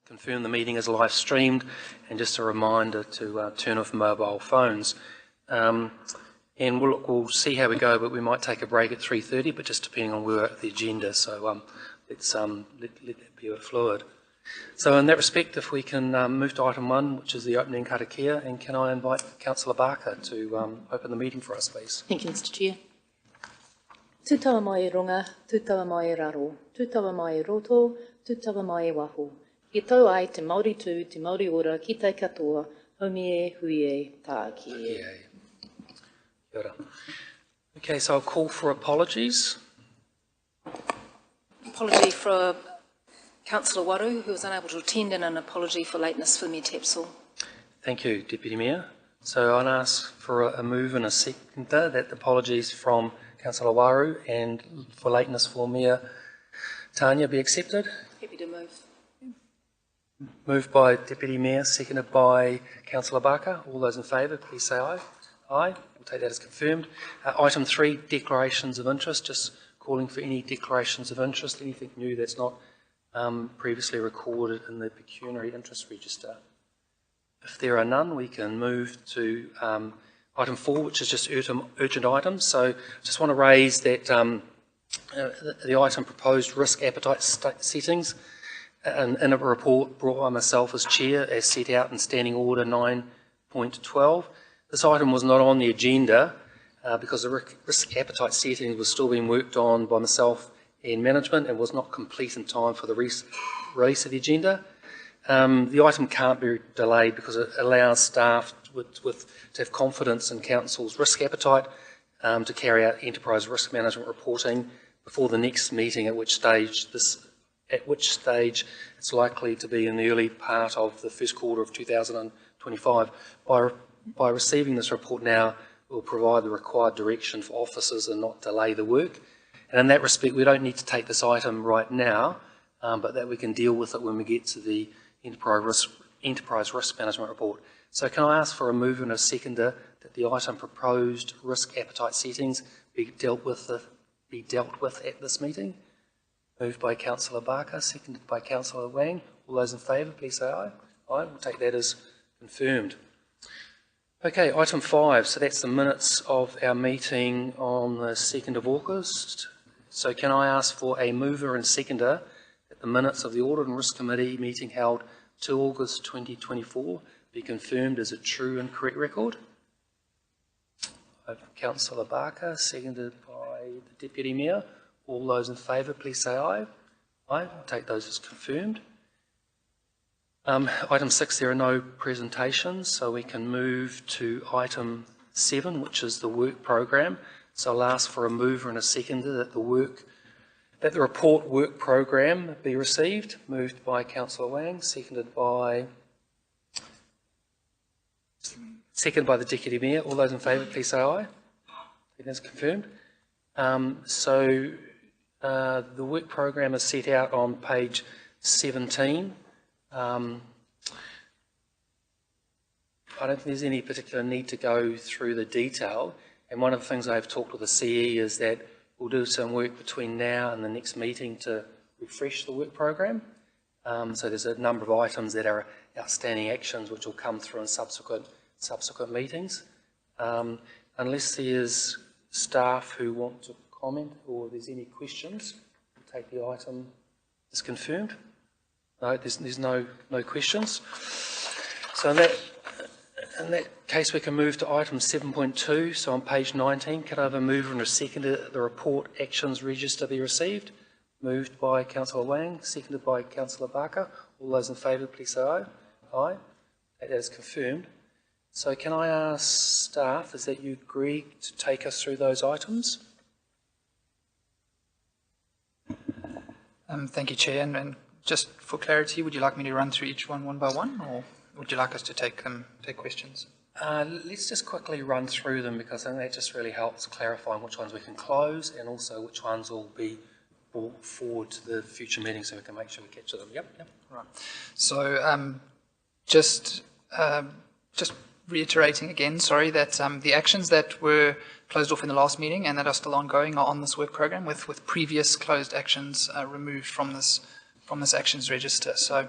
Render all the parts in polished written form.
confirm the meeting is live streamed, and just a reminder to turn off mobile phones. And we'll see how we go, but we might take a break at 3:30, but just depending on where we're at the agenda. So let's let that be a bit fluid. So in that respect, if we can move to item 1, which is the opening karakia, and can I invite Councillor Barker to open the meeting for us, please? Thank you, Mr. Chair. Tūtawa mai runga, tūtawa mai raro, tūtawa mai roto, tūtawa mai waho. I tau ai te Māori tū, te Māori ora, ki te katoa, haumie, huie, tāki. Kia ora. Okay, so I'll call for apologies. Apology for Councillor Waru, who was unable to attend, and an apology for lateness for Mayor Tapsell. Thank you, Deputy Mayor. So I'll ask for a move and a seconder that the apologies from Councillor Waru and for lateness for Mayor Tanya be accepted. Happy to move. Moved by Deputy Mayor, seconded by Councillor Barker. All those in favour, please say aye. Aye. We'll take that as confirmed. Item 3, declarations of interest. Just calling for any declarations of interest, anything new that's not previously recorded in the pecuniary interest register. If there are none, we can move to item 4, which is just urgent items. So just want to raise that the item proposed risk appetite settings in a report brought by myself as chair as set out in Standing Order 9.12. This item was not on the agenda because the risk appetite settings was still being worked on by myself and management and was not complete in time for the release of the agenda. The item can't be delayed because it allows staff to have confidence in Council's risk appetite to carry out enterprise risk management reporting before the next meeting, at which stage it's likely to be in the early part of the first quarter of 2025. By receiving this report now, we'll provide the required direction for officers and not delay the work. And in that respect, we don't need to take this item right now, but that we can deal with it when we get to the enterprise risk management report. So can I ask for a mover and a seconder that the item proposed risk appetite settings be dealt with at this meeting? Moved by Councillor Barker, seconded by Councillor Wang. All those in favour, please say aye. Aye, we'll take that as confirmed. Okay, item 5, so that's the minutes of our meeting on the 2nd of August. So can I ask for a mover and seconder that the minutes of the Audit and Risk Committee meeting held 2 August 2024 be confirmed as a true and correct record? Councillor Barker, seconded by the Deputy Mayor. All those in favour, please say aye. Aye, I'll take those as confirmed. Item 6, there are no presentations, so we can move to item 7, which is the work programme. So I'll ask for a mover and a seconder that the report work programme be received. Moved by Councillor Wang, seconded by the Deputy Mayor. All those in favour, please say aye. That's confirmed. The work programme is set out on page 17. I don't think there's any particular need to go through the detail, and one of the things I've talked with the CE is that we'll do some work between now and the next meeting to refresh the work programme. So there's a number of items that are outstanding actions which will come through in subsequent meetings. Unless there's staff who want to comment or there's any questions, we'll take the item as confirmed. No, there's no questions. So in that case, we can move to item 7.2. So on page 19, can I have a mover and a seconder that the report actions register be received? Moved by Councillor Wang, seconded by Councillor Barker. All those in favour, please say aye. Aye. That is confirmed. So can I ask staff, is that you agree to take us through those items? Thank you, Chair. And just for clarity, would you like me to run through each one by one, or would you like us to take questions? Let's just quickly run through them, because I think that just really helps clarifying which ones we can close and also which ones will be brought forward to the future meeting so we can make sure we capture them. Yep. Right. So just reiterating again, sorry, that the actions that were closed off in the last meeting and that are still ongoing are on this work program, with previous closed actions removed from this actions register. So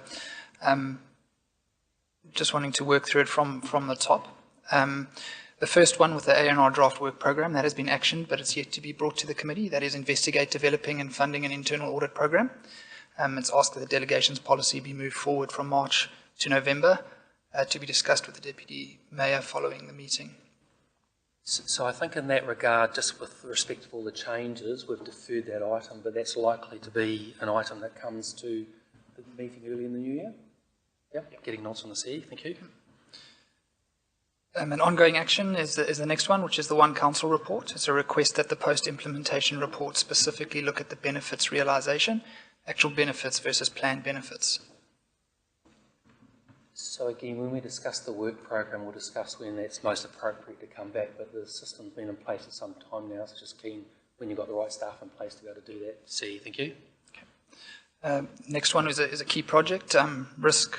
Just wanting to work through it from the top. The first one with the A&R draft work program, that has been actioned, but it's yet to be brought to the committee. That is investigate developing and funding an internal audit program. It's asked that the delegations policy be moved forward from March to November to be discussed with the Deputy Mayor following the meeting. So I think in that regard, just with respect to all the changes, we've deferred that item, but that's likely to be an item that comes to the meeting early in the new year. Yep. Getting nods on the CE, thank you. An ongoing action is the next one, which is the One Council report. It's a request that the post-implementation report specifically look at the benefits realisation, actual benefits versus planned benefits. So again, when we discuss the work program, we'll discuss when that's most appropriate to come back, but the system's been in place for some time now, so just keen when you've got the right staff in place to be able to do that. CE, thank you. Okay. Next one is a key project, risk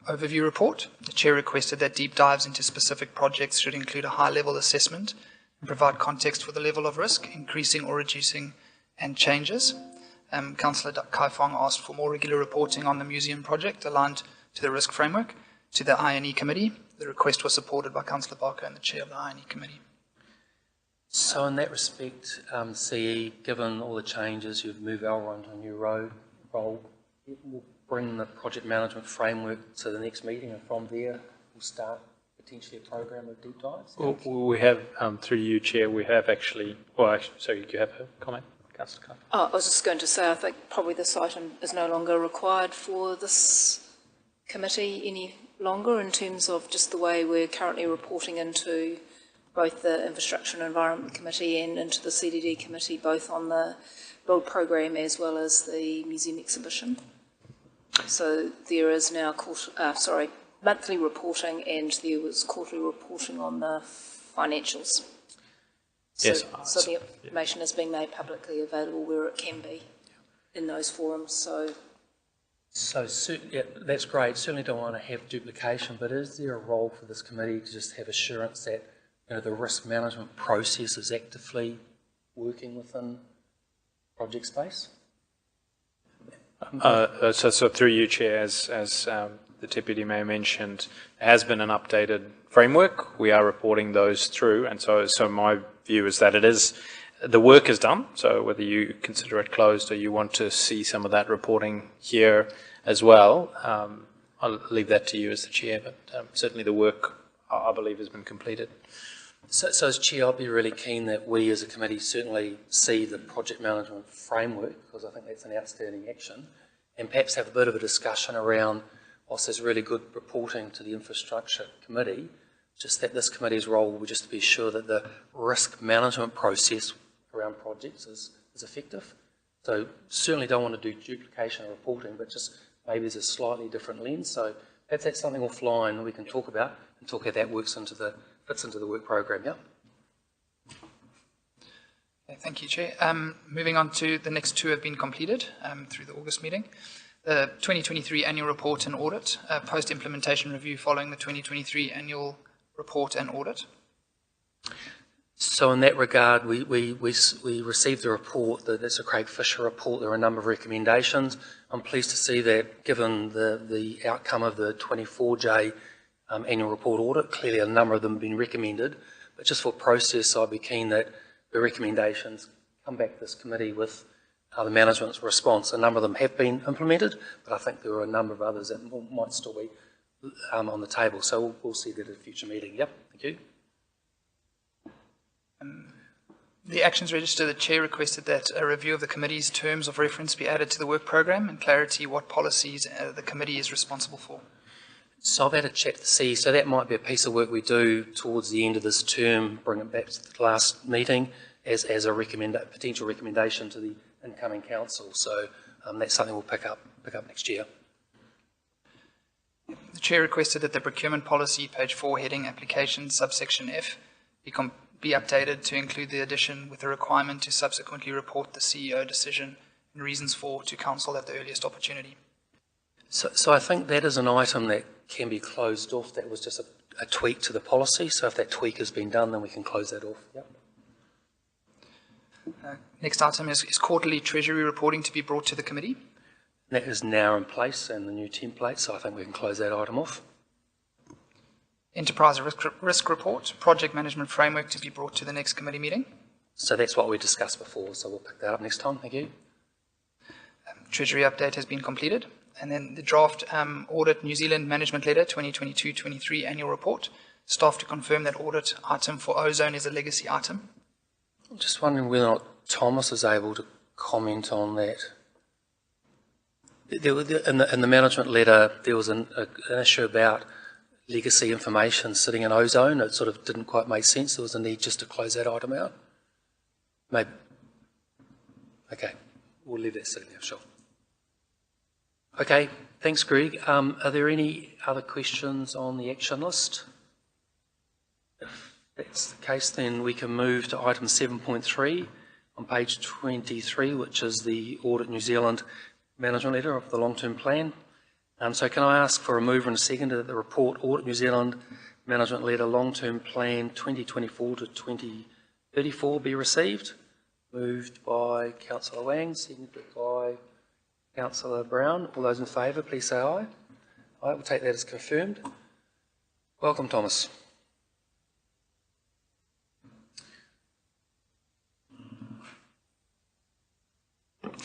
overview report. The Chair requested that deep dives into specific projects should include a high-level assessment and provide context for the level of risk, increasing or reducing, and changes. Councillor Kai Fong asked for more regular reporting on the museum project aligned to the risk framework to the I&E committee. The request was supported by Councillor Barker and the Chair of the I&E committee. So in that respect, CE, given all the changes, you've moved Elron to a new role, we'll bring the project management framework to the next meeting, and from there we'll start potentially a program of deep dives. Well, we have, through you, Chair, we have actually, sorry, do you have a comment, Councillor Carr? I was just going to say, I think probably this item is no longer required for this committee any longer in terms of just the way we're currently reporting into both the Infrastructure and Environment Committee and into the CDD Committee, both on the build program as well as the museum exhibition. So there is now monthly reporting, and there was quarterly reporting on the financials. So, yes. So the information is being made publicly available where it can be in those forums. So yeah, that's great. Certainly don't want to have duplication, but is there a role for this committee to just have assurance that the risk management process is actively working within project space? So through you, Chair, as the Deputy Mayor mentioned, there has been an updated framework. We are reporting those through, and so my view is that the work is done. So whether you consider it closed or you want to see some of that reporting here as well, I'll leave that to you as the Chair, but certainly the work, I believe, has been completed. So as Chair, I'd be really keen that we as a committee certainly see the project management framework, because I think that's an outstanding action, and perhaps have a bit of a discussion around, whilst there's really good reporting to the Infrastructure Committee, just that this committee's role will be just to be sure that the risk management process around projects is effective. So certainly don't want to do duplication of reporting, but just maybe there's a slightly different lens. So perhaps that's something offline that we can talk about and talk how that fits into the work program. Yeah. Okay, thank you, Chair. Moving on to the next two have been completed through the August meeting. The 2023 annual report and audit, post-implementation review following the 2023 annual report and audit. So in that regard, we received a report, that's a Craig Fisher report. There are a number of recommendations. I'm pleased to see that given the outcome of the 24J annual report audit, clearly a number of them have been recommended, but just for process, I'd be keen that the recommendations come back to this committee with the management's response. A number of them have been implemented, but I think there are a number of others that might still be on the table, so we'll see that at a future meeting. Yep, thank you. The actions register, the Chair requested that a review of the committee's terms of reference be added to the work program and clarity what policies the committee is responsible for. So I've had a chat to see, so that might be a piece of work we do towards the end of this term, bring it back to the last meeting as a potential recommendation to the incoming council. So that's something we'll pick up next year. The Chair requested that the procurement policy, page 4, heading application, subsection F, be updated to include the addition with the requirement to subsequently report the CEO decision and reasons for to council at the earliest opportunity. So I think that is an item that can be closed off. That was just a tweak to the policy. So if that tweak has been done, then we can close that off. Yep. Next item is quarterly Treasury reporting to be brought to the committee. That is now in place and the new template, so I think we can close that item off. Enterprise risk report, project management framework to be brought to the next committee meeting. So that's what we discussed before, so we'll pick that up next time. Thank you. Treasury update has been completed. And then the draft Audit New Zealand Management Letter 2022-23 annual report. Staff to confirm that audit item for ozone is a legacy item. I'm just wondering whether or not Thomas is able to comment on that. In the management letter, there was an issue about legacy information sitting in ozone. It sort of didn't quite make sense. There was a need just to close that item out. Maybe. Okay, we'll leave that sitting there, sure. Okay, thanks, Greg. Are there any other questions on the action list? If that's the case, then we can move to item 7.3 on page 23, which is the Audit New Zealand Management Letter of the long-term plan. So can I ask for a mover and a seconder that the report Audit New Zealand Management Letter Long-Term Plan 2024 to 2034 be received? Moved by Councillor Wang, seconded by Councillor Brown. All those in favour, please say aye. Aye, we'll take that as confirmed. Welcome, Thomas.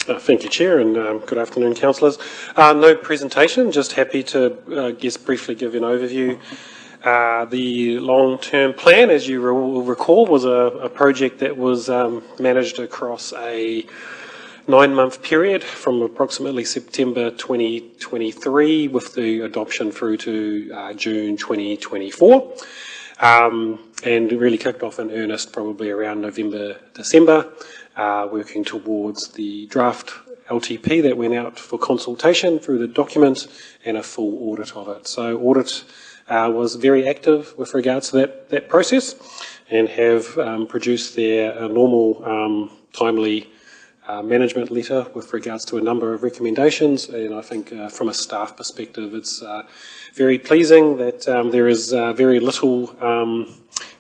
Thank you, Chair, and good afternoon, councillors. No presentation, just happy to briefly give you an overview. The long-term plan, as you will recall, was a project that was managed across a 9-month period from approximately September 2023 with the adoption through to June 2024. And really kicked off in earnest probably around November, December, working towards the draft LTP that went out for consultation through the document and a full audit of it. So audit was very active with regards to that process and have produced their normal timely management letter with regards to a number of recommendations, and I think from a staff perspective it's very pleasing that there is very little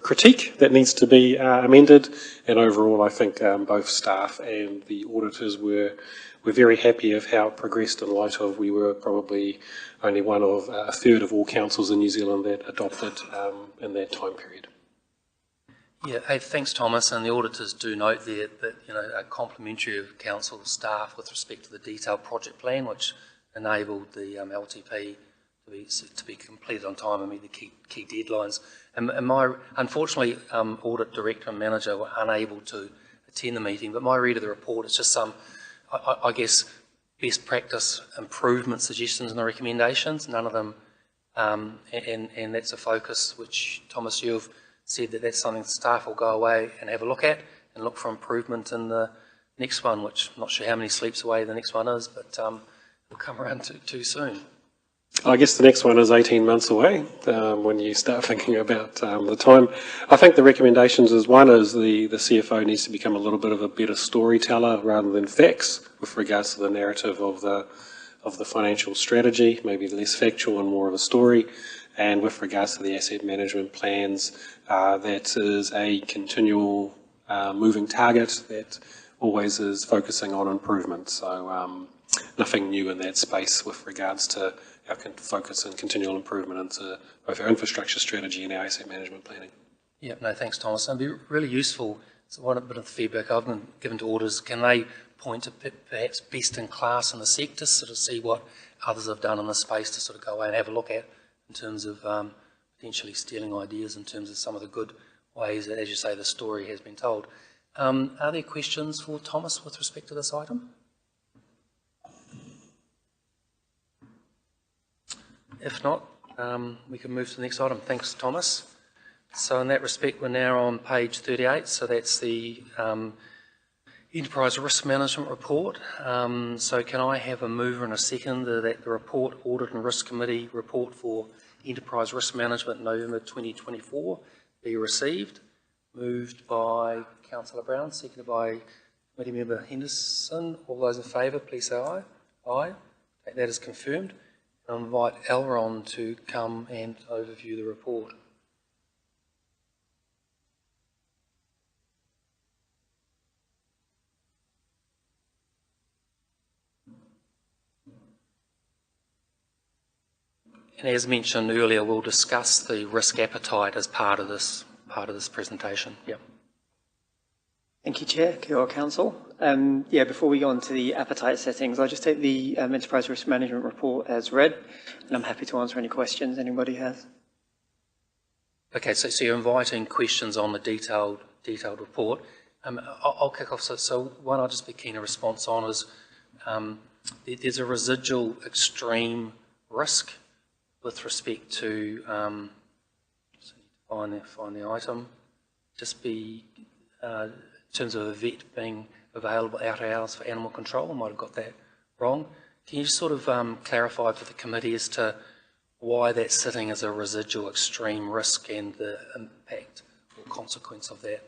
critique that needs to be amended, and overall I think both staff and the auditors were very happy of how it progressed in light of we were probably only one of a third of all councils in New Zealand that adopted in that time period. Yeah, hey, thanks, Thomas. And the auditors do note there that a complimentary of council staff with respect to the detailed project plan, which enabled the LTP to be completed on time and meet the key deadlines. And unfortunately, audit director and manager were unable to attend the meeting. But my read of the report is just some, I guess, best practice improvement suggestions in the recommendations. None of them, and that's a focus which Thomas, you've said that's something staff will go away and have a look at and look for improvement in the next one, which I'm not sure how many sleeps away the next one is, but will come around too soon. I guess the next one is 18 months away when you start thinking about the time. I think the recommendations is one is the CFO needs to become a little bit of a better storyteller rather than facts with regards to the narrative of the financial strategy, maybe less factual and more of a story. And with regards to the asset management plans, that is a continual moving target that always is focusing on improvement. So nothing new in that space with regards to our focus and continual improvement into both our infrastructure strategy and our asset management planning. Yeah, no, thanks, Thomas. It'd be really useful. So one bit of feedback I've been given to auditors, can they point to perhaps best in class in the sector, sort of see what others have done in the space to sort of go away and have a look at in terms of potentially stealing ideas in terms of some of the good ways that, as you say, the story has been told. Are there questions for Thomas with respect to this item? If not, we can move to the next item. Thanks, Thomas. So in that respect, we're now on page 38, so that's the Enterprise Risk Management Report. So can I have a mover and a seconder that the report, Audit and Risk Committee report for Enterprise Risk Management November 2024 be received? Moved by Councillor Brown, seconded by Committee Member Henderson. All those in favour, please say aye. Aye. That is confirmed. I invite Elron to come and overview the report. And as mentioned earlier, we'll discuss the risk appetite as part of this presentation. Yep. Thank you, Chair. Kia ora, Council. Before we go on to the appetite settings, I'll just take the Enterprise Risk Management Report as read, and I'm happy to answer any questions anybody has. Okay, so you're inviting questions on the detailed report. I'll kick off. So one I'll just be keen a response on is there's a residual extreme risk with respect to find the item. Just be in terms of a vet being available out of hours for animal control. I might have got that wrong. Can you just sort of clarify for the committee as to why that's sitting as a residual extreme risk and the impact or consequence of that?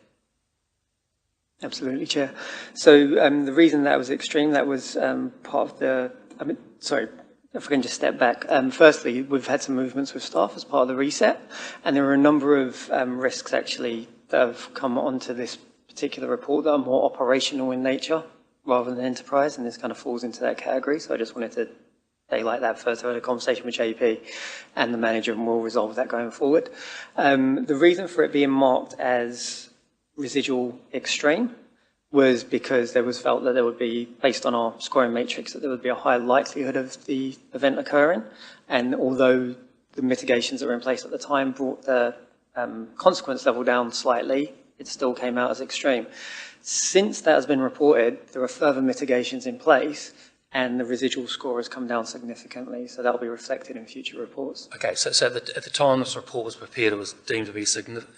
Absolutely, Chair. So the reason that was extreme, that was part of the, if I can just step back. Firstly, we've had some movements with staff as part of the reset, and there are a number of risks actually that have come onto this particular report that are more operational in nature rather than enterprise, and this kind of falls into that category. So I just wanted to say like that first. I had a conversation with JP and the manager, and we'll resolve that going forward. The reason for it being marked as residual extreme was because there was felt that there would be, based on our scoring matrix, that there would be a higher likelihood of the event occurring. And although the mitigations that were in place at the time brought the consequence level down slightly, it still came out as extreme. Since that has been reported, there are further mitigations in place, and the residual score has come down significantly, so that will be reflected in future reports. Okay, so at the time this report was prepared, it was deemed to be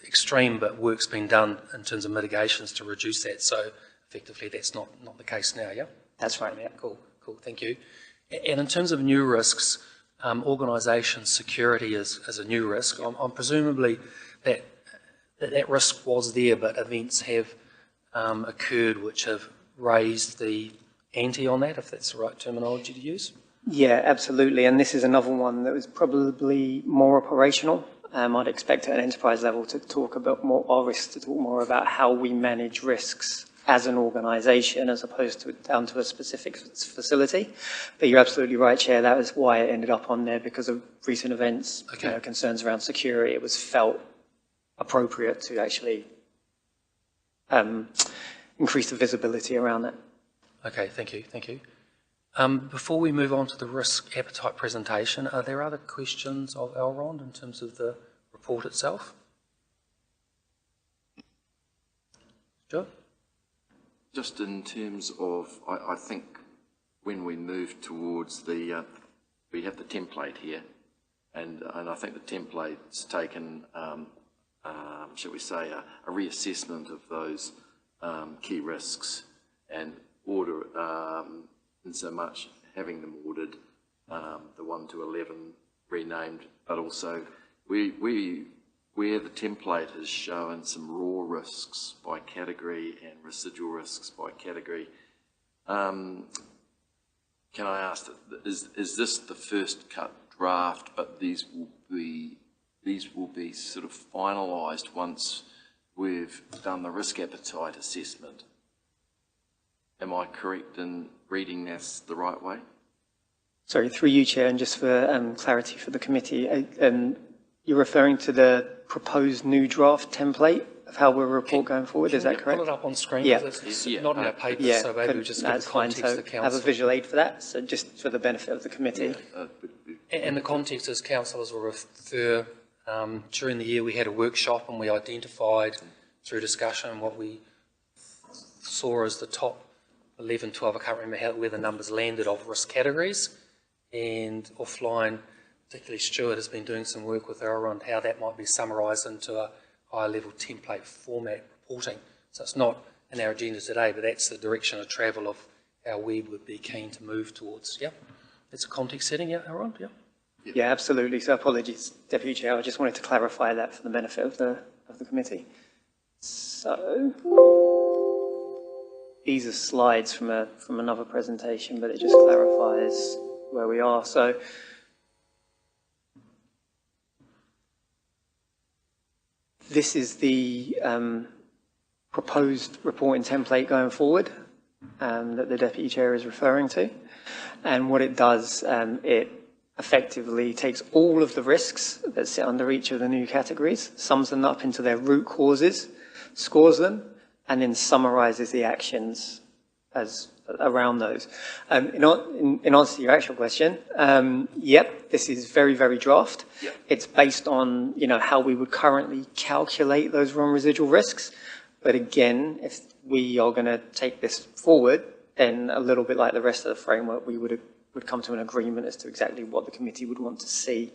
extreme, but work's been done in terms of mitigations to reduce that, so effectively that's not the case now, yeah? That's right, yeah. Cool, thank you. And in terms of new risks, organisation security is a new risk. I'm presumably that risk was there, but events have occurred which have raised the ante on that, if that's the right terminology to use? Yeah, absolutely. And this is another one that was probably more operational. I'd expect at an enterprise level to talk about more, our risks, to talk more about how we manage risks as an organisation as opposed to down to a specific facility. But you're absolutely right, Chair. That was why it ended up on there, because of recent events, okay. Concerns around security. It was felt appropriate to actually increase the visibility around that. Okay, thank you. Before we move on to the risk appetite presentation, are there other questions of Elrond in terms of the report itself? Joe? Just in terms of, I think when we move towards we have the template here, and I think the template's taken, shall we say, a reassessment of those key risks and order, in so much having them ordered, the 1 to 11 renamed, but also where the template has shown some raw risks by category and residual risks by category. Can I ask, is this the first cut draft, but these will be sort of finalised once we've done the risk appetite assessment? Am I correct in reading this the right way? Sorry, through you, Chair, and just for clarity for the committee, you're referring to the proposed new draft template of how we'll report going forward, is that correct? Pull it up on screen, Yeah. It's not in our papers, Yeah, so maybe we just give the fine. context So to council. have a visual aid for that, so just for the benefit of the committee. And the context is councillors will refer, during the year we had a workshop and we identified through discussion what we saw as the top 11, 12, I can't remember where the numbers landed, of risk categories. And offline, particularly Stuart has been doing some work with Elrond on how that might be summarised into a higher level template format reporting. So it's not in our agenda today, but that's the direction of travel of how we would be keen to move towards. Yeah, it's a context setting, yeah, Elrond? Yeah. Yeah, absolutely. So apologies, Deputy Chair. I just wanted to clarify that for the benefit of the committee. So these are slides from another presentation, but it just clarifies where we are. So this is the proposed reporting template going forward that the Deputy Chair is referring to. And what it does, it effectively takes all of the risks that sit under each of the new categories, sums them up into their root causes, scores them, and then summarizes the actions as around those. In answer to your actual question, yep, this is very, very draft. Yep. It's based on, you know, how we would currently calculate those wrong residual risks. But again, if we are going to take this forward, then a little bit like the rest of the framework, we would come to an agreement as to exactly what the committee would want to see,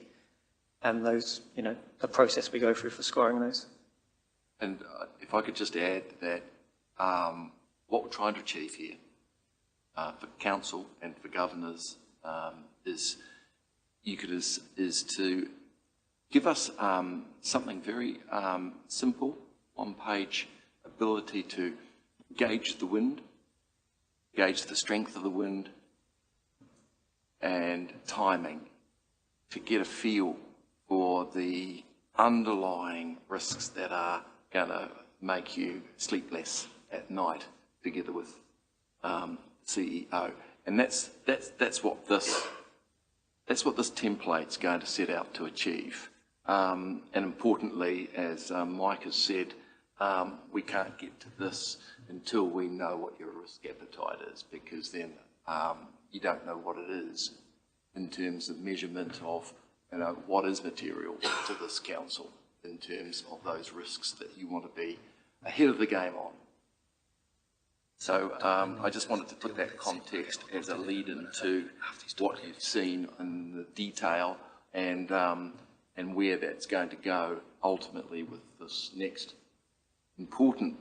and those, you know, the process we go through for scoring those. And if I could just add that what we're trying to achieve here for council and for governors is to give us something very simple, one-page ability to gauge the wind, gauge the strength of the wind, and timing, to get a feel for the underlying risks that are going to make you sleep less at night, together with CEO. And that's what this template's going to set out to achieve. And importantly, as Mike has said, we can't get to this until we know what your risk appetite is, because then you don't know what it is in terms of measurement of, you know, what is material to this council in terms of those risks that you want to be ahead of the game on. So I just wanted to put that context as a lead into what you've seen in the detail and where that's going to go ultimately with this next important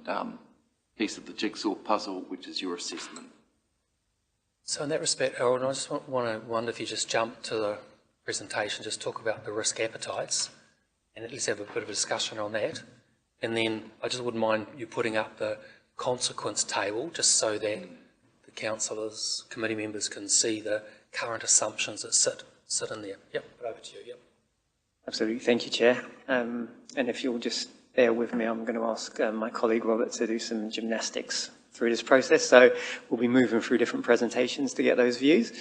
piece of the jigsaw puzzle, which is your assessment. So in that respect, Aaron, I just wonder if you just jump to the presentation, just talk about the risk appetites, and at least have a bit of a discussion on that. And then I just wouldn't mind you putting up the consequence table, just so that the councillors, committee members can see the current assumptions that sit in there. Yep, over to you. Yep. Absolutely, thank you, Chair. And if you'll just bear with me, I'm going to ask my colleague Robert to do some gymnastics through this process. So we'll be moving through different presentations to get those views.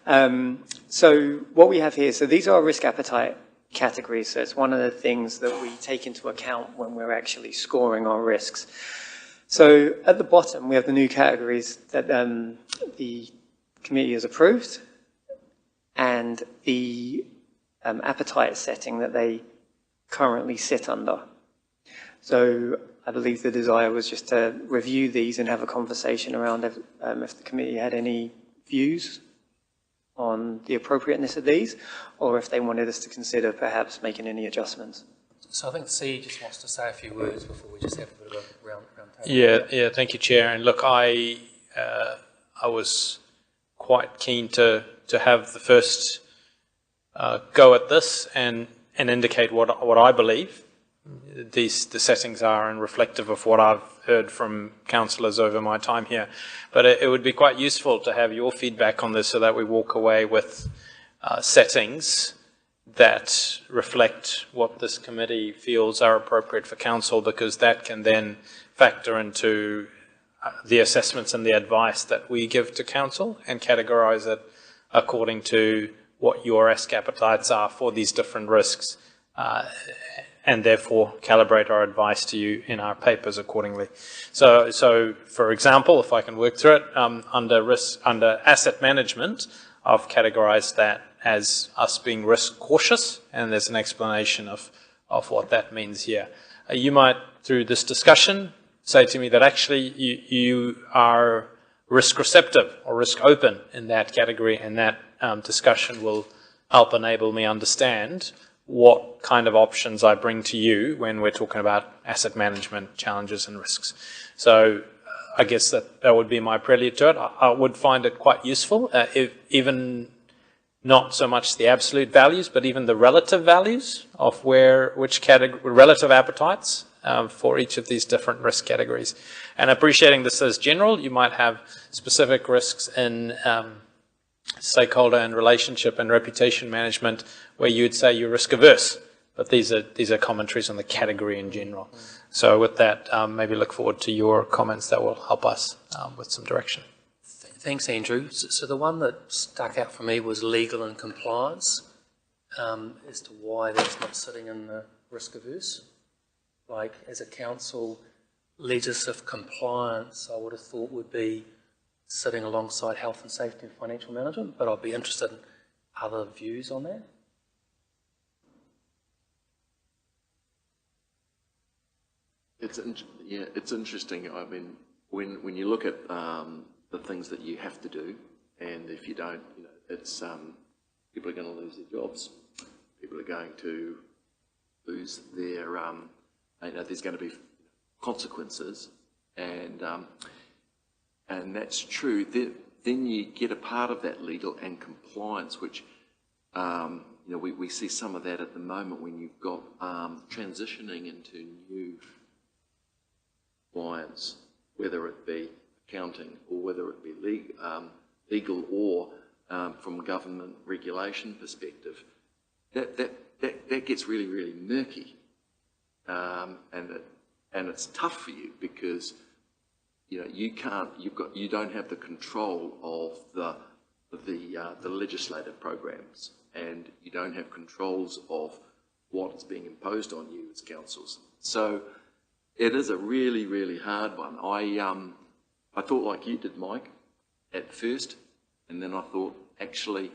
So what we have here, so these are risk appetite categories. So it's one of the things that we take into account when we're actually scoring our risks. So at the bottom, we have the new categories that the committee has approved, and the appetite setting that they currently sit under. So I believe the desire was just to review these and have a conversation around if the committee had any views on the appropriateness of these, or if they wanted us to consider perhaps making any adjustments. So I think C just wants to say a few words before we just have a bit of a round table. Yeah, thank you, Chair. And look, I was quite keen to have the first go at this and indicate what I believe the settings are, and reflective of what I've heard from councillors over my time here. But it would be quite useful to have your feedback on this, so that we walk away with settings that reflect what this committee feels are appropriate for council, because that can then factor into the assessments and the advice that we give to council, and categorise it according to what your risk appetites are for these different risks, and therefore calibrate our advice to you in our papers accordingly. So for example, if I can work through it, under asset management, I've categorised that as us being risk cautious, and there's an explanation of what that means here. You might, through this discussion, say to me that actually you are risk receptive or risk open in that category, and that discussion will help enable me understand what kind of options I bring to you when we're talking about asset management challenges and risks. So I guess that would be my prelude to it. I would find it quite useful, even not so much the absolute values, but even the relative values of which category, relative appetites for each of these different risk categories. And appreciating this as general, you might have specific risks in stakeholder and relationship and reputation management, where you would say you're risk averse, but these are commentaries on the category in general. So with that, maybe look forward to your comments that will help us with some direction. Thanks, Andrew. So the one that stuck out for me was legal and compliance, as to why that's not sitting in the risk averse. Like, as a council, legislative compliance, I would have thought would be sitting alongside health and safety and financial management, but I'd be interested in other views on that. It's interesting. I mean, when you look at the things that you have to do, and if you don't, you know, it's people are going to lose their jobs. People are going to lose their, you know, there's going to be consequences, and that's true. Then you get a part of that legal and compliance, which you know, we see some of that at the moment when you've got transitioning into new clients, whether it be accounting or whether it be legal or from government regulation perspective. That gets really, really murky, and it's tough for you because you know you don't have the control of the legislative programs, and you don't have controls of what's being imposed on you as councils. So it is a really, really hard one. I thought like you did, Mike, at first, and then I thought actually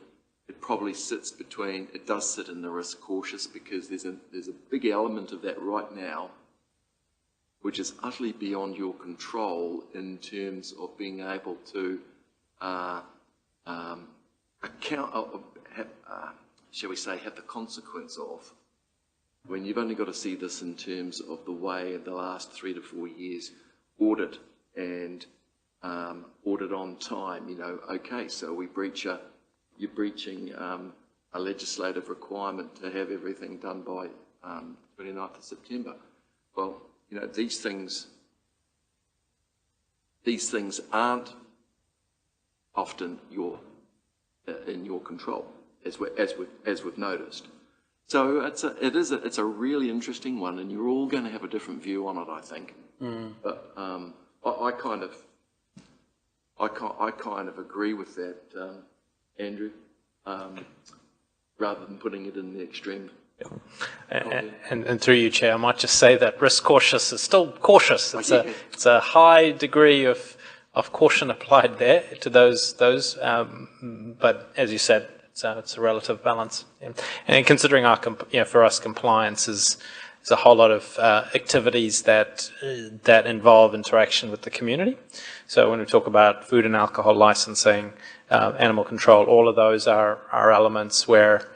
it probably sits between. It does sit in the risk cautious because there's a big element of that right now, which is utterly beyond your control in terms of being able to shall we say, have the consequence of. When you've only got to see this in terms of the way in the last 3 to 4 years, audit and audit on time. You know, okay, so you're breaching a legislative requirement to have everything done by 29th of September. Well, you know, these things aren't often in your control, as we've noticed. So it's a really interesting one, and you're all going to have a different view on it, I think. But I kind of agree with that, Andrew, rather than putting it in the extreme. And through you, Chair, I might just say that risk cautious is still cautious. It's a high degree of caution applied there to those. But as you said, it's a relative balance. And considering for us, compliance is a whole lot of activities that involve interaction with the community. So when we talk about food and alcohol licensing, animal control, all of those are elements where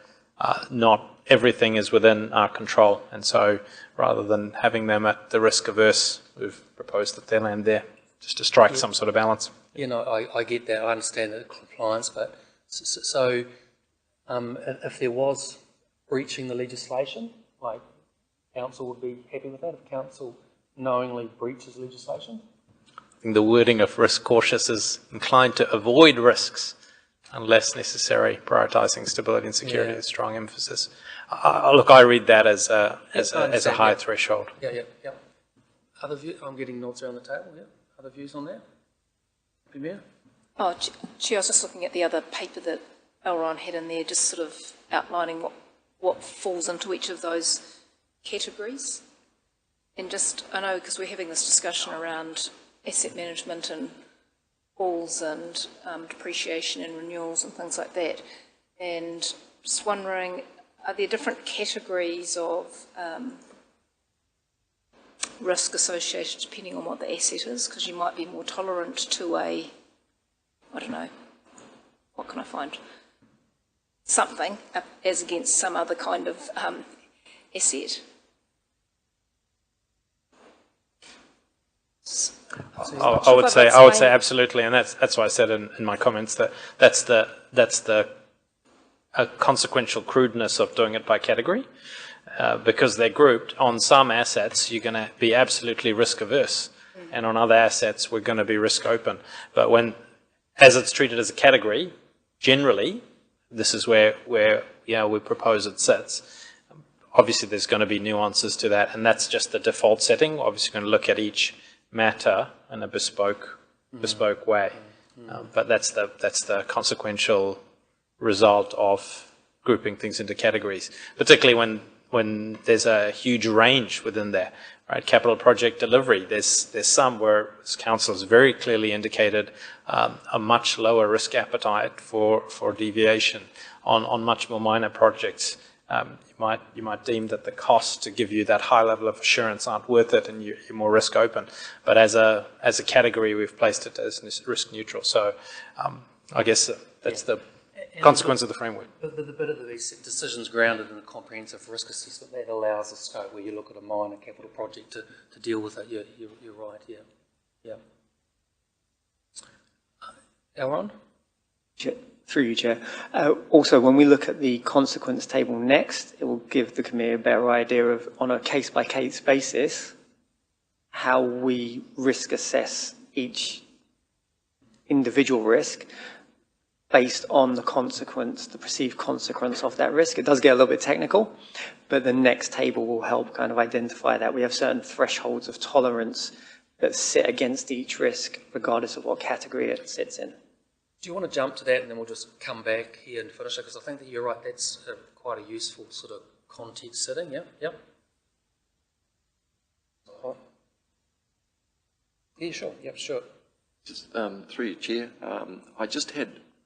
not everything is within our control. And so rather than having them at the risk averse, we've proposed that they land there, just to strike some sort of balance. You know, I get that. I understand the compliance, but so if there was breaching the legislation, like, council would be happy with that if council knowingly breaches legislation? I think the wording of risk cautious is inclined to avoid risks unless necessary, prioritising stability and security with strong emphasis. Look, I read that as a high threshold. Yeah. Other views? I'm getting nods around the table. Yeah. Other views on that? Premier? Oh, Chair, I was just looking at the other paper that Elron had in there, just sort of outlining what falls into each of those categories. And just, I know because we're having this discussion around asset management and halls and depreciation and renewals and things like that. And just wondering, are there different categories of risk associated depending on what the asset is? Because you might be more tolerant to I don't know, what can I find? Something as against some other kind of asset. I would say absolutely, and that's why I said in my comments that that's the consequential crudeness of doing it by category, because they're grouped. On some assets, you're going to be absolutely risk averse, and on other assets, we're going to be risk open. But as it's treated as a category, generally, this is where we propose it sits. Obviously, there's going to be nuances to that, and that's just the default setting. We're obviously going to look at each matter in a bespoke way. But that's the consequential result of grouping things into categories, particularly when there's a huge range within there. Right, capital project delivery. There's some where council has very clearly indicated a much lower risk appetite for deviation on much more minor projects. You might deem that the costs to give you that high level of assurance aren't worth it, and you're more risk open. But as a category, we've placed it as risk neutral. So I guess that's the consequence of the framework. But the bit of these decisions grounded in a comprehensive risk assessment, that allows a scope where you look at a minor capital project to deal with it. You're right, yeah. Elron? Through you, Chair. Also, when we look at the consequence table next, it will give the committee a better idea of, on a case-by-case basis, how we risk assess each individual risk based on the consequence, the perceived consequence of that risk. It does get a little bit technical, but the next table will help kind of identify that. We have certain thresholds of tolerance that sit against each risk, regardless of what category it sits in. Do you want to jump to that and then we'll just come back here and finish it? Because I think that you're right, that's quite a useful sort of context setting, yeah? Yep. Yeah, sure, yep, sure. Just through you, Chair,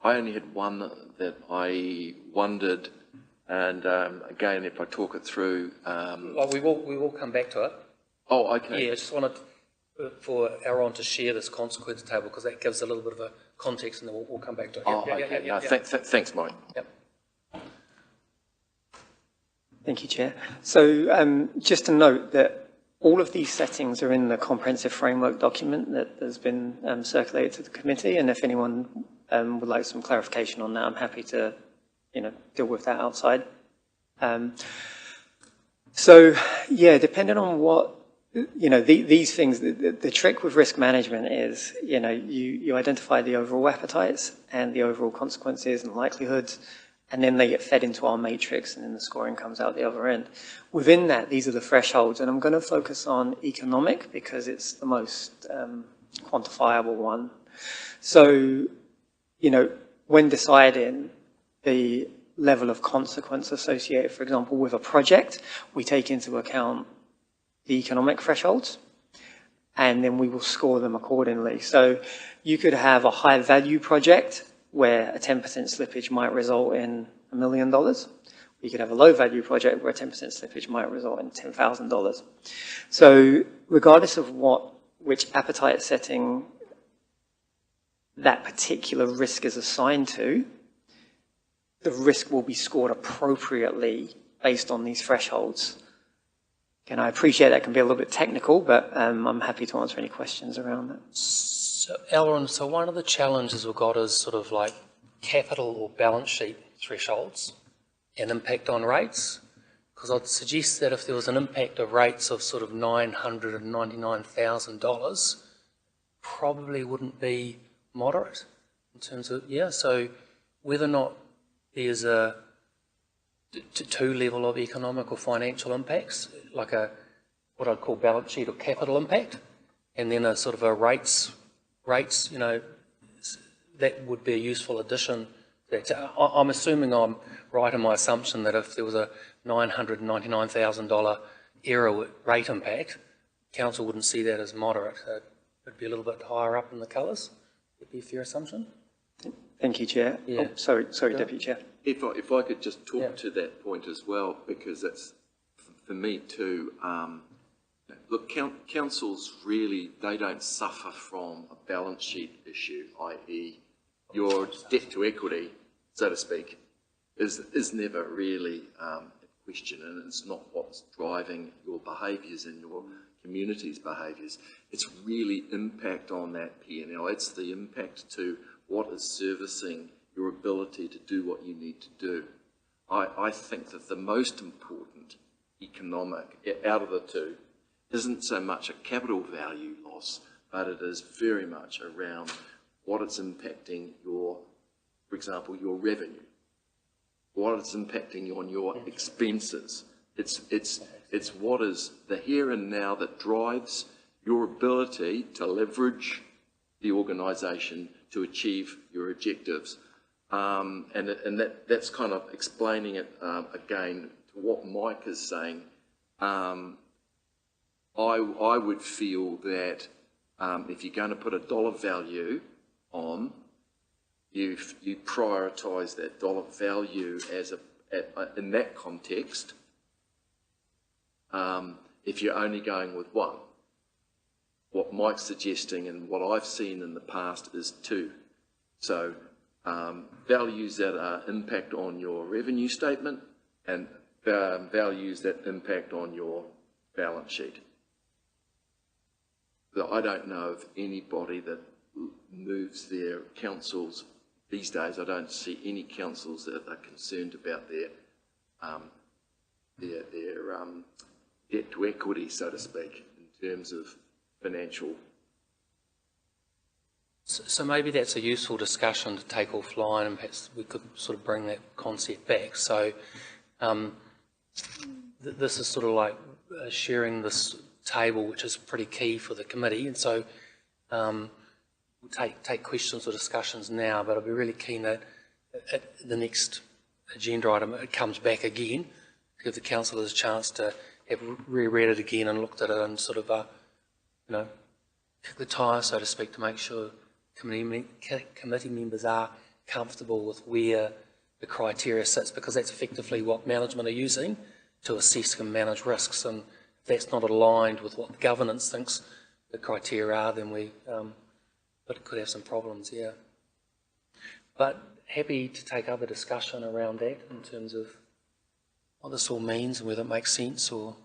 I only had one that I wondered, and again, if I talk it through... Well, we will come back to it. Oh, okay. Yeah, I just wanted for Aaron to share this consequence table, because that gives a little bit of a context, and then we'll come back to it. Oh, okay. Thanks, Mike. Yep. Thank you, Chair. So just to note that all of these settings are in the comprehensive framework document that has been circulated to the committee, and if anyone would like some clarification on that, I'm happy to, deal with that outside. So, yeah, depending on what, these things, the trick with risk management is, you identify the overall appetites and the overall consequences and likelihoods, and then they get fed into our matrix, and then the scoring comes out the other end. Within that, these are the thresholds, and I'm going to focus on economic because it's the most quantifiable one. So, when deciding the level of consequence associated, for example, with a project, we take into account the economic thresholds, and then we will score them accordingly. So you could have a high value project where a 10% slippage might result in $1 million. You could have a low value project where a 10% slippage might result in $10,000. So regardless of which appetite setting that particular risk is assigned to, the risk will be scored appropriately based on these thresholds. And I appreciate that can be a little bit technical, but I'm happy to answer any questions around that. So, Elron, so one of the challenges we've got is sort of like capital or balance sheet thresholds and impact on rates. Because I'd suggest that if there was an impact of rates of sort of $999,000, probably wouldn't be moderate in terms of, so whether or not there's a two level of economic or financial impacts, like what I'd call balance sheet or capital impact, and then a sort of a rates, that would be a useful addition. I'm assuming I'm right in my assumption that if there was a $999,000 error rate impact, council wouldn't see that as moderate. It'd be a little bit higher up in the colours. Would be a fair assumption. Thank you, Chair. Yeah. Oh, sorry, Deputy Chair. If I could just talk to that point as well, because that's, for me too, look, councils really, they don't suffer from a balance sheet issue, i.e. your debt to equity, so to speak, is never really a question, and it's not what's driving your behaviours and your community's behaviours. It's really impact on that P&L. It's the impact to what is servicing your ability to do what you need to do. I think that the most important economic out of the two isn't so much a capital value loss, but it is very much around what it's impacting your, for example, your revenue, what it's impacting on your expenses. It's what is the here and now that drives your ability to leverage the organisation to achieve your objectives. And that's kind of explaining it again to what Mike is saying. I would feel that if you're going to put a dollar value on, you prioritise that dollar value in that context. If you're only going with one, what Mike's suggesting and what I've seen in the past is two. So values that impact on your revenue statement and values that impact on your balance sheet. So I don't know of anybody that moves their councils these days. I don't see any councils that are concerned about their debt to equity, so to speak, in terms of financial. So maybe that's a useful discussion to take offline, and perhaps we could sort of bring that concept back. So this is sort of like sharing this table, which is pretty key for the committee, and so we'll take questions or discussions now, but I'd be really keen that at the next agenda item it comes back again, give the councillors a chance to have reread it again and looked at it and sort of kick the tyre, so to speak, to make sure committee members are comfortable with where the criteria sits, because that's effectively what management are using to assess and manage risks, and if that's not aligned with what the governance thinks the criteria are, then we could have some problems, yeah. But happy to take other discussion around that in terms of what this all means and whether it makes sense or...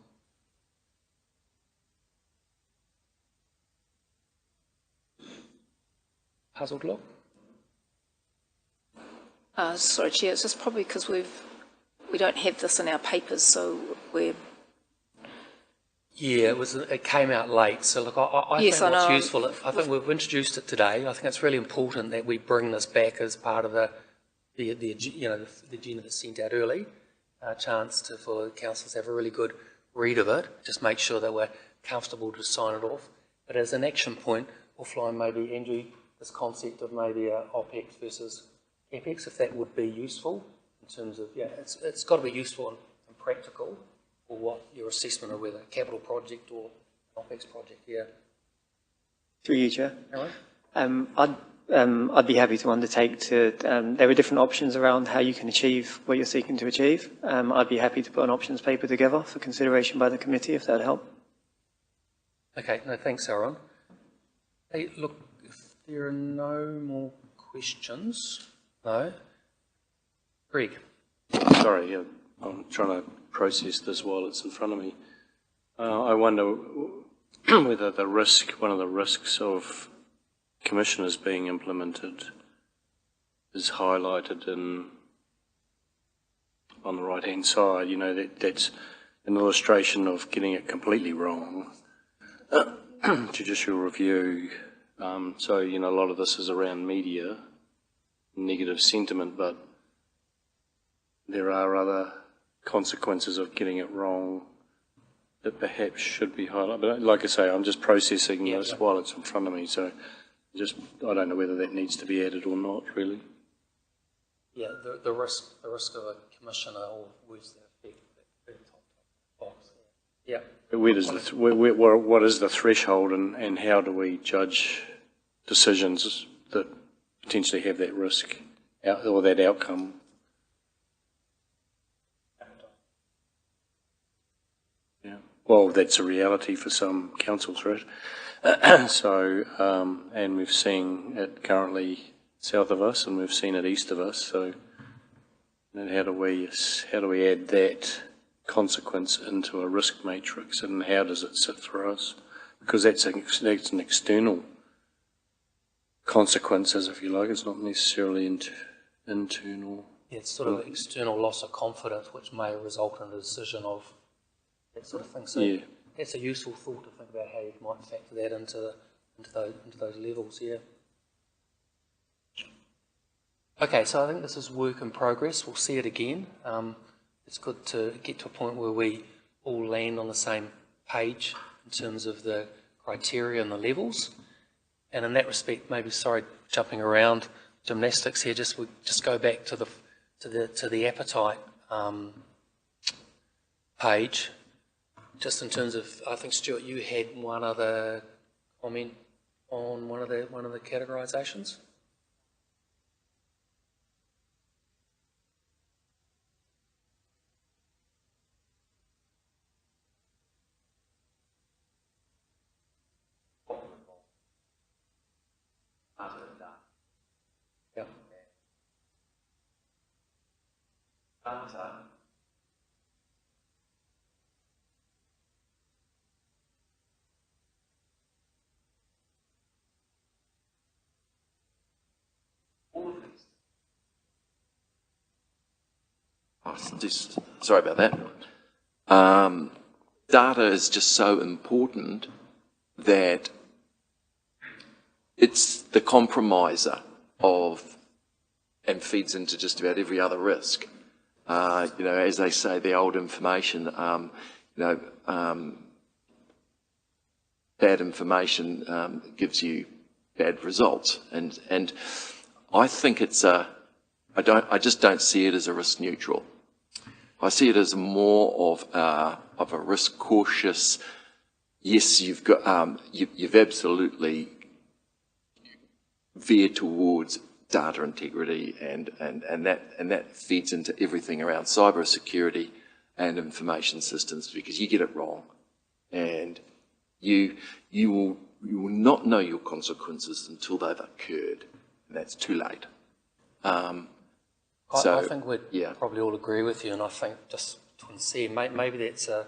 Puzzled look? Sorry, Chair, it's just probably because we don't have this in our papers, so we're... Yeah, it came out late, so look, I Yes, think I what's know. useful, I think we've introduced it today. I think it's really important that we bring this back as part of the agenda that's sent out early, a chance for councillors to have a really good read of it, just make sure that we're comfortable to sign it off. But as an action point, offline maybe, Andrew, this concept of maybe OPEX versus CAPEX, if that would be useful in terms of, yeah, it's got to be useful and practical, or what your assessment of whether a capital project or OPEX project, yeah. Through you, Chair. Aaron? I'd be happy to undertake there are different options around how you can achieve what you're seeking to achieve. I'd be happy to put an options paper together for consideration by the committee, if that would help. Okay, no, thanks, Aaron. Hey, look, if there are no more questions, no. Greg. Sorry, I'm trying to process this while it's in front of me. I wonder whether one of the risks of commissioners being implemented is highlighted on the right-hand side. You know, that's an illustration of getting it completely wrong. Judicial review. So, you know, a lot of this is around media, negative sentiment, but there are other consequences of getting it wrong that perhaps should be highlighted. But like I say, I'm just processing this while it's in front of me, so I don't know whether that needs to be added or not, really. Yeah, the risk of a commissioner or worse than a top box. Yeah. But what is the threshold, and how do we judge decisions that potentially have that risk or that outcome? Yeah. Well, that's a reality for some councils, right? So, and we've seen it currently south of us, and we've seen it east of us. So, and how do we add that consequence into a risk matrix, and how does it sit for us? Because that's an external consequences, if you like. It's not necessarily internal. Yeah, it's sort of external loss of confidence, which may result in a decision of that sort of thing. So yeah, that's a useful thought to think about how you might factor that into those levels. Yeah. Okay, so I think this is work in progress. We'll see it again. It's good to get to a point where we all land on the same page in terms of the criteria and the levels. And in that respect, maybe, sorry, jumping around gymnastics here, we just go back to the appetite page. Just in terms of, I think Stuart, you had one other comment on one of the categorisations. Yeah. Sorry about that. Data is just so important that it's the compromiser of and feeds into just about every other risk. As they say, the old information, bad information gives you bad results, and I think it's I just don't see it as a risk neutral. I see it as more of a risk cautious. Yes, you've got you've absolutely veered towards data integrity, and that feeds into everything around cyber security and information systems, because you get it wrong, and you will not know your consequences until they've occurred, and that's too late. I think we'd probably all agree with you, and I think just to see, maybe that's a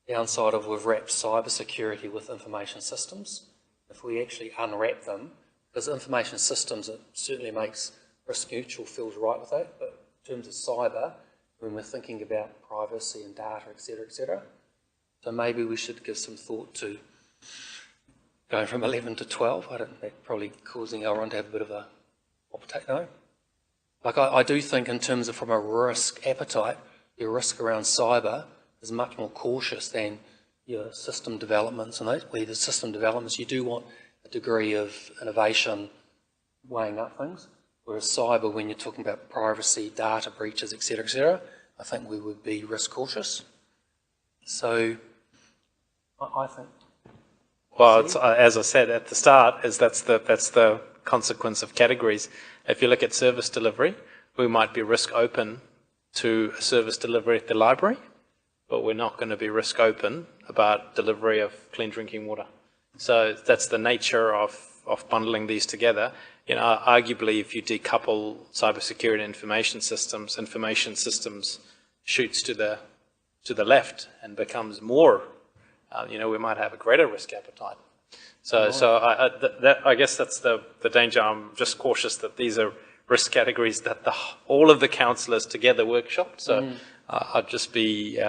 downside of we've wrapped cyber security with information systems. If we actually unwrap them, because information systems, it certainly makes risk neutral, feels right with that, but in terms of cyber, when we're thinking about privacy and data, etc., so maybe we should give some thought to going from 11 to 12. I don't think that's probably causing everyone to have a bit of a no. Like I do think in terms of from a risk appetite, your risk around cyber is much more cautious than your system developments, and those where the system developments you do want a degree of innovation weighing up things, whereas cyber, when you're talking about privacy, data breaches, etc., I think we would be risk cautious. So I think. Well, it's, as I said at the start, that's the consequence of categories. If you look at service delivery, we might be risk open to a service delivery at the library, but we're not going to be risk open about delivery of clean drinking water. So that's the nature of bundling these together. You know, arguably, if you decouple cybersecurity and information systems shoots to the left and becomes more. We might have a greater risk appetite. So I guess that's the danger. I'm just cautious that these are risk categories that all of the councillors together workshopped. So I'd just be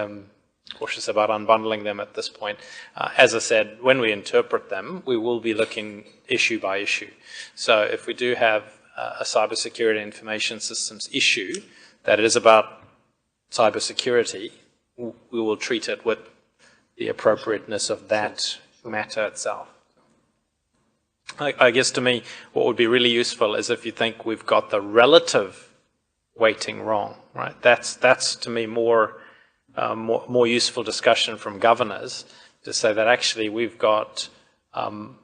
cautious about unbundling them at this point. As I said, when we interpret them, we will be looking issue by issue. So if we do have a cybersecurity information systems issue that is about cybersecurity, we will treat it with the appropriateness of that matter itself. I guess to me, what would be really useful is if you think we've got the relative weighting wrong, right? That's to me more useful discussion from governors to say that actually we've got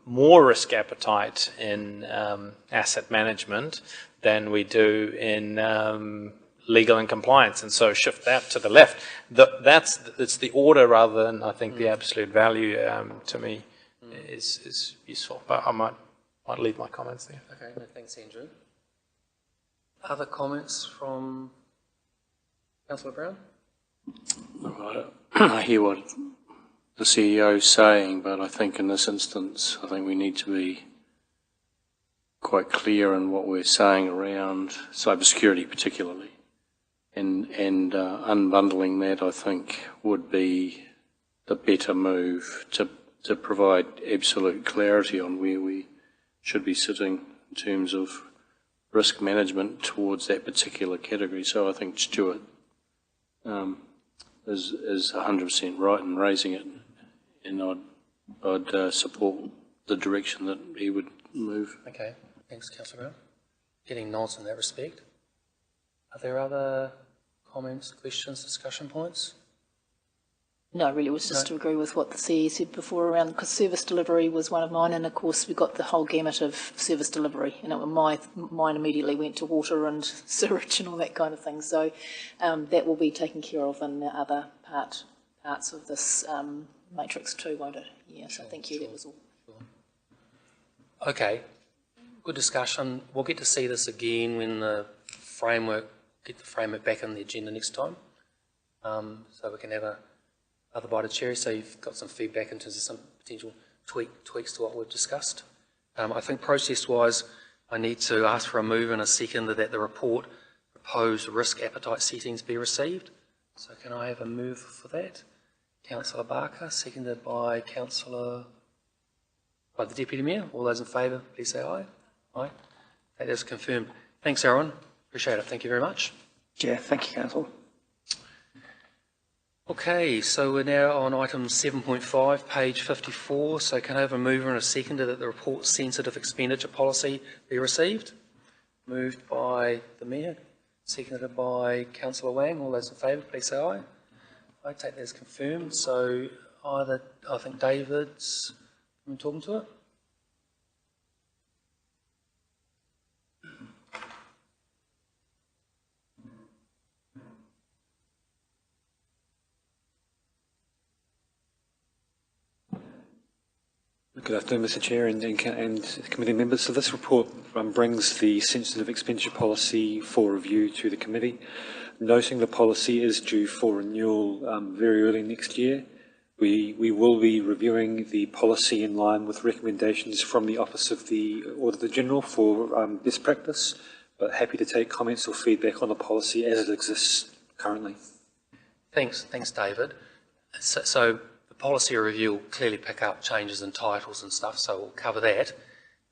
more risk appetite in asset management than we do in legal and compliance, and so shift that to the left. It's the order rather than, I think, the absolute value to me is useful. But I might leave my comments there. Okay, no, thanks, Andrew. Other comments from Councillor Brown? I hear what the CEO is saying, but I think in this instance, I think we need to be quite clear in what we're saying around cybersecurity particularly. And unbundling that, I think, would be the better move to provide absolute clarity on where we should be sitting in terms of risk management towards that particular category. So I think Stuart is 100% right in raising it, and I'd support the direction that he would Move. Okay, thanks, Councillor Brown. Getting nods in that respect. Are there other comments, questions, discussion points? No, really, it was just to agree with what the CE said before around, because service delivery was one of mine, and of course we got the whole gamut of service delivery, and mine immediately went to water and sewage and all that kind of thing. So that will be taken care of in the other parts of this matrix too, won't it? Yeah, so thank you, that was all. Okay, good discussion. We'll get to see this again when get the framework back on the agenda next time. So we can have another bite of cherry, so you've got some feedback in terms of some potential tweaks to what we've discussed. I think process-wise, I need to ask for a move and a second that the report proposed risk appetite settings be received. So can I have a move for that? Councillor Barker, seconded by the Deputy Mayor. All those in favour, please say aye. Aye. That is confirmed. Thanks, Aaron. Appreciate it. Thank you very much. Chair, thank you, Council. Okay, so we're now on item 7.5, page 54. So can I have a mover and a seconder that the report sensitive expenditure policy be received? Moved by the Mayor, seconded by Councillor Wang. All those in favour, please say aye. I take that as confirmed. So I think David's talking to it. Good afternoon, Mr Chair and committee members. So this report brings the sensitive expenditure policy for review to the committee. Noting the policy is due for renewal very early next year. We will be reviewing the policy in line with recommendations from the Office of the Auditor General for best practice, but happy to take comments or feedback on the policy as it exists currently. Thanks, David. So the policy review will clearly pick up changes in titles and stuff, so we'll cover that.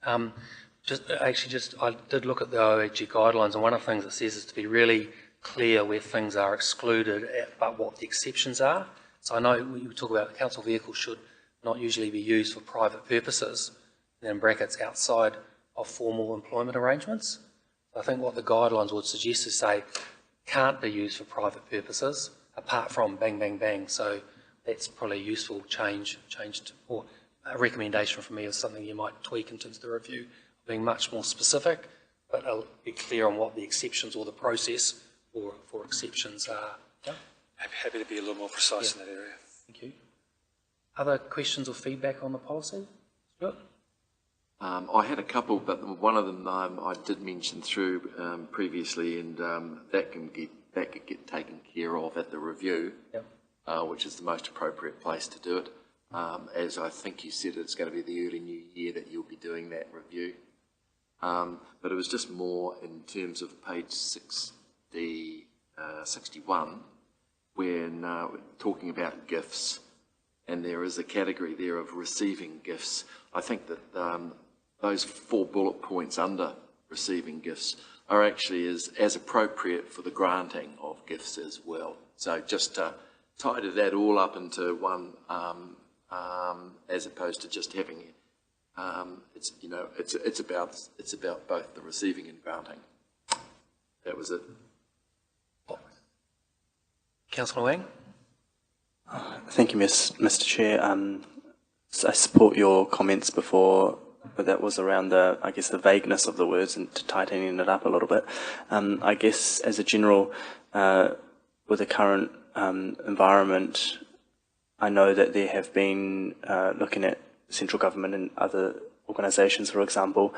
I did look at the OAG guidelines, and one of the things it says is to be really clear where things are excluded, but what the exceptions are. So I know we talk about the council vehicle should not usually be used for private purposes, and in brackets outside of formal employment arrangements. So I think what the guidelines would suggest is say can't be used for private purposes apart from bang, bang, bang. So that's probably a useful change or a recommendation from me of something you might tweak in terms of the review, being much more specific, but I'll be clear on what the exceptions or the process for exceptions are. Yeah? Happy to be a little more precise in that area. Thank you. Other questions or feedback on the policy? Stuart? I had a couple, but one of them I did mention through previously, and that could get taken care of at the review, which is the most appropriate place to do it. As I think you said, it's going to be the early new year that you'll be doing that review. But it was just more in terms of page 61, when we're talking about gifts, and there is a category there of receiving gifts. I think that those 4 bullet points under receiving gifts are actually as appropriate for the granting of gifts as well. So just to tidy that all up into one, as opposed to just having it's about both the receiving and granting. That was it. Councillor Wang? Thank you, Mr Chair. I support your comments before, but that was around the vagueness of the words and tightening it up a little bit. I guess as a general, with the current environment, I know that there have been, looking at central government and other organisations, for example,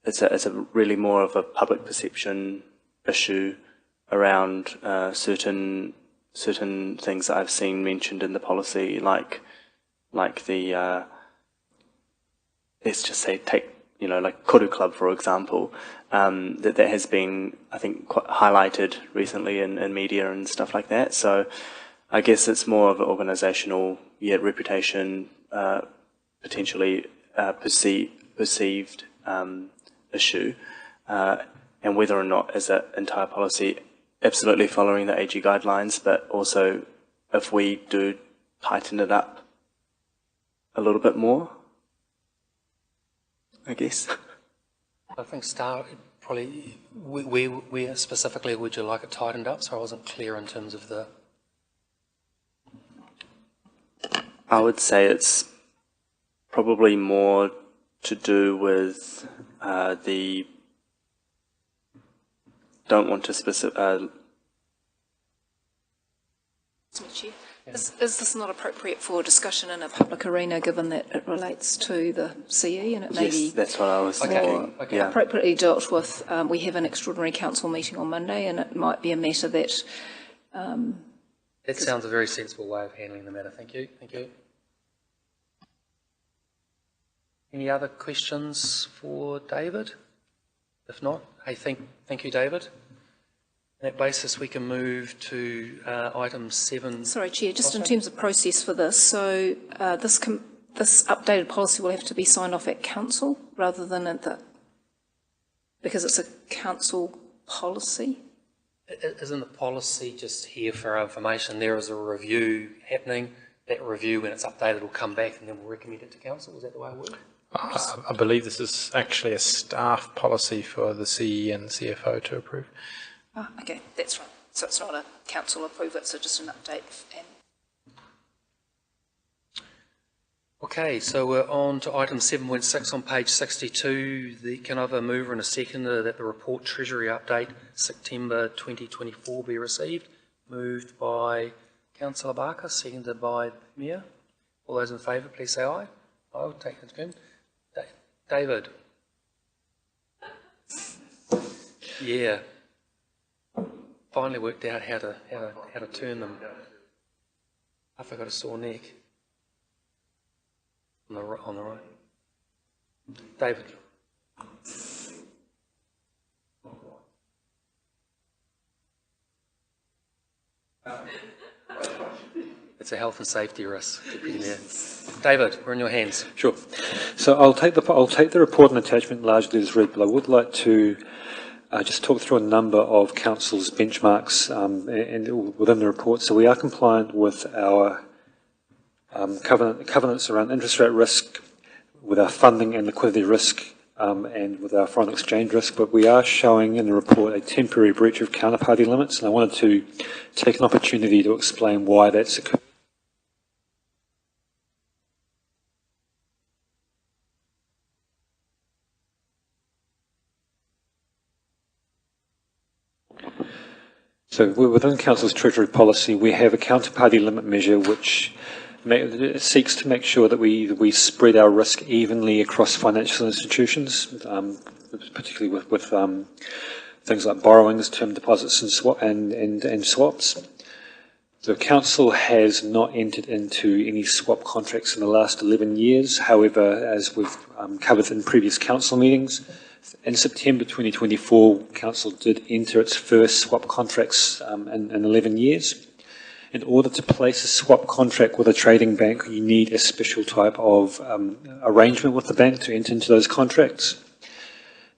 it's a really more of a public perception issue around certain things that I've seen mentioned in the policy, like the let's just say like Koru Club, for example, that has been, I think, quite highlighted recently in media and stuff like that. So I guess it's more of an organisational reputation, potentially perceived issue, and whether or not is that entire policy absolutely following the AG guidelines, but also if we do tighten it up a little bit more. I guess. I think probably, where specifically would you like it tightened up? So I wasn't clear in terms of the... I would say it's probably more to do with the don't want to specific. Is this not appropriate for discussion in a public arena, given that it relates to the CE and it may be that's what I was thinking. Okay. Yeah. appropriately dealt with? We have an extraordinary council meeting on Monday, and it might be a matter that. That sounds a very sensible way of handling the matter. Thank you. Thank you. Any other questions for David? If not, hey, thank you, David. On that basis, we can move to item 7. Sorry, Chair, just in terms of process for this, so this updated policy will have to be signed off at council rather than at the, because it's a council policy? Isn't the policy just here for our information? There is a review happening. That review, when it's updated, will come back and then we'll recommend it to council. Is that the way it works? I believe this is actually a staff policy for the CE and CFO to approve. Oh, okay, that's right. So it's not a council approve, it's just an update. And okay, so we're on to item 7.6 on page 62. Can I have a mover and a seconder that the report Treasury update September 2024 be received? Moved by Councillor Barker, seconded by the Mayor. All those in favour, please say aye. I will take it confirmed. David. Yeah. Finally worked out how to turn them. I've got a sore neck. On the right. David. It's a health and safety risk. David, we're in your hands. Sure. So I'll take the report and attachment largely as read, but I would like to just talk through a number of council's benchmarks and within the report. So we are compliant with our covenants around interest rate risk, with our funding and liquidity risk, and with our foreign exchange risk, but we are showing in the report a temporary breach of counterparty limits, and I wanted to take an opportunity to explain why that's occurred. So within Council's Treasury policy, we have a counterparty limit measure which seeks to make sure that we spread our risk evenly across financial institutions, particularly with things like borrowings, term deposits, and swaps. The Council has not entered into any swap contracts in the last 11 years. However, as we've covered in previous Council meetings, in September 2024, Council did enter its first swap contracts in 11 years. In order to place a swap contract with a trading bank, you need a special type of arrangement with the bank to enter into those contracts.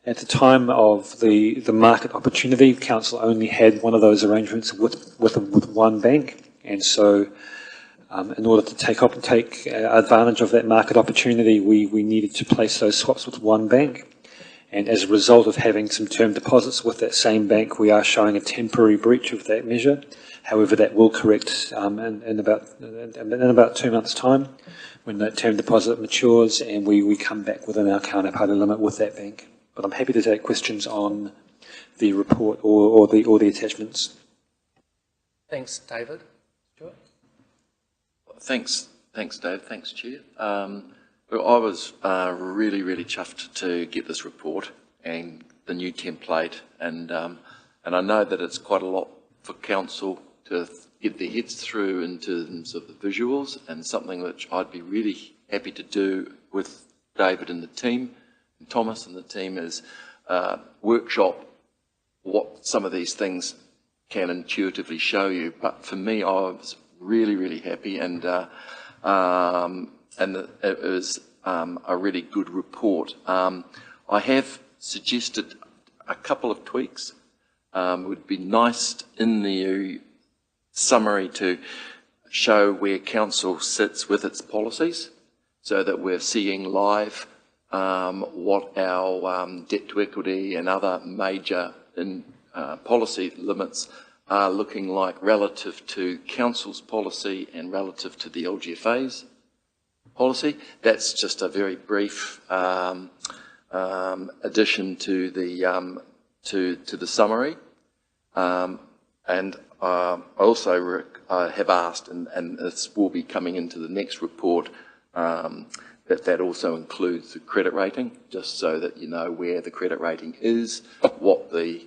At the time of the market opportunity, Council only had one of those arrangements with one bank, and so in order to take advantage of that market opportunity, we needed to place those swaps with one bank. And as a result of having some term deposits with that same bank, we are showing a temporary breach of that measure. However, that will correct in about 2 months' time when that term deposit matures and we come back within our counterparty limit with that bank. But I'm happy to take questions on the report or the attachments. Thanks, David. Stuart? Thanks, Dave. Thanks, Chair. I was really, really chuffed to get this report and the new template, and I know that it's quite a lot for Council to get their heads through in terms of the visuals, and something which I'd be really happy to do with David and the team, and Thomas and the team, is workshop what some of these things can intuitively show you. But for me, I was really, really happy, and it was a really good report. I have suggested a couple of tweaks. It would be nice in the summary to show where Council sits with its policies, so that we're seeing live what our debt to equity and other major policy limits are looking like relative to Council's policy and relative to the LGFA's policy. That's just a very brief addition to the summary. And I also have asked, and this will be coming into the next report, that also includes the credit rating, just so that you know where the credit rating is, what the,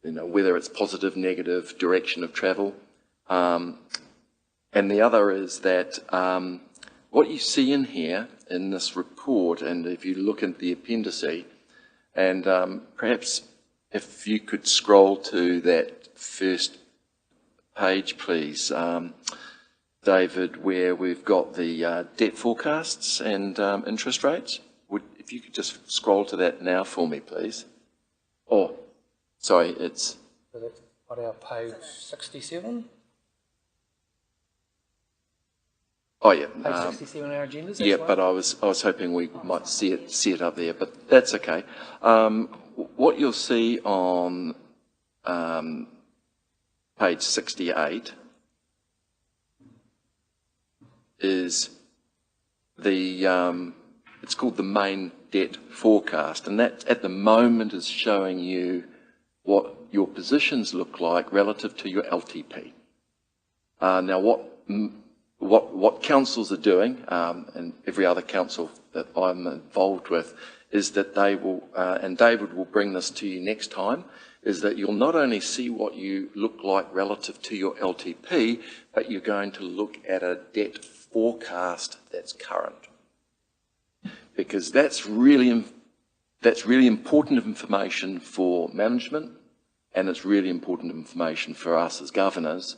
whether it's positive, negative, direction of travel. And the other is that what you see in here in this report, and if you look at the appendice, and perhaps if you could scroll to that first page, please, David, where we've got the debt forecasts and interest rates. If you could just scroll to that now for me, please. Oh, sorry, it's... So that's on our page 67? Oh yeah, page 67 on our agendas. Yeah, but I was hoping we might see it up there, but that's okay. What you'll see on page 68 is the it's called the main debt forecast, and that at the moment is showing you what your positions look like relative to your LTP. Now, what councils are doing, and every other council that I'm involved with, is that they will, and David will bring this to you next time, is that you'll not only see what you look like relative to your LTP, but you're going to look at a debt forecast that's current. Because that's really important information for management, and it's really important information for us as governors,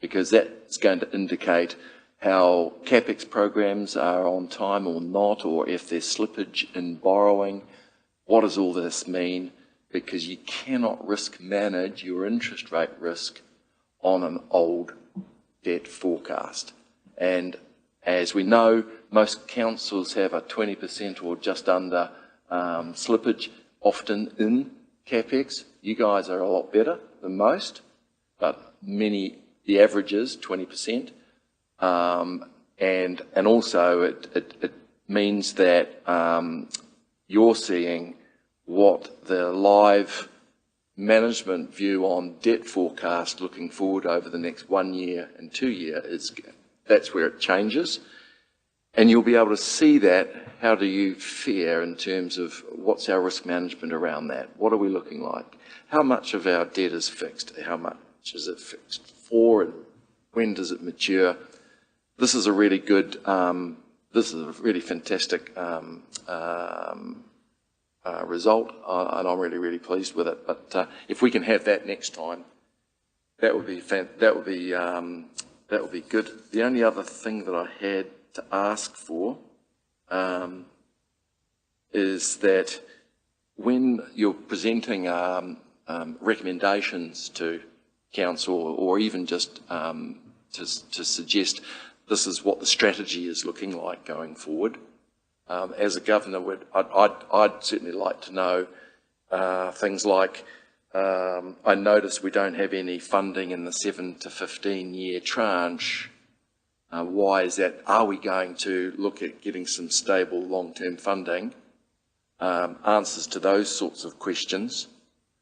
because that's going to indicate how CapEx programs are on time or not, or if there's slippage in borrowing. What does all this mean? Because you cannot risk manage your interest rate risk on an old debt forecast. And as we know, most councils have a 20% or just under slippage often in CapEx. You guys are a lot better than most, but the average is 20%. And also it means that you're seeing what the live management view on debt forecast looking forward over the next 1 year and 2 year is. That's where it changes, and you'll be able to see that. How do you fare in terms of what's our risk management around that? What are we looking like? How much of our debt is fixed? How much is it fixed for, and when does it mature? This is a really good, this is a really fantastic result, and I'm really, really pleased with it. But if we can have that next time, that would be good. The only other thing that I had to ask for is that when you're presenting recommendations to council, or even just to suggest this is what the strategy is looking like going forward, as a governor, I'd certainly like to know things like, I notice we don't have any funding in the 7 to 15 year tranche. Why is that? Are we going to look at getting some stable long-term funding? Answers to those sorts of questions,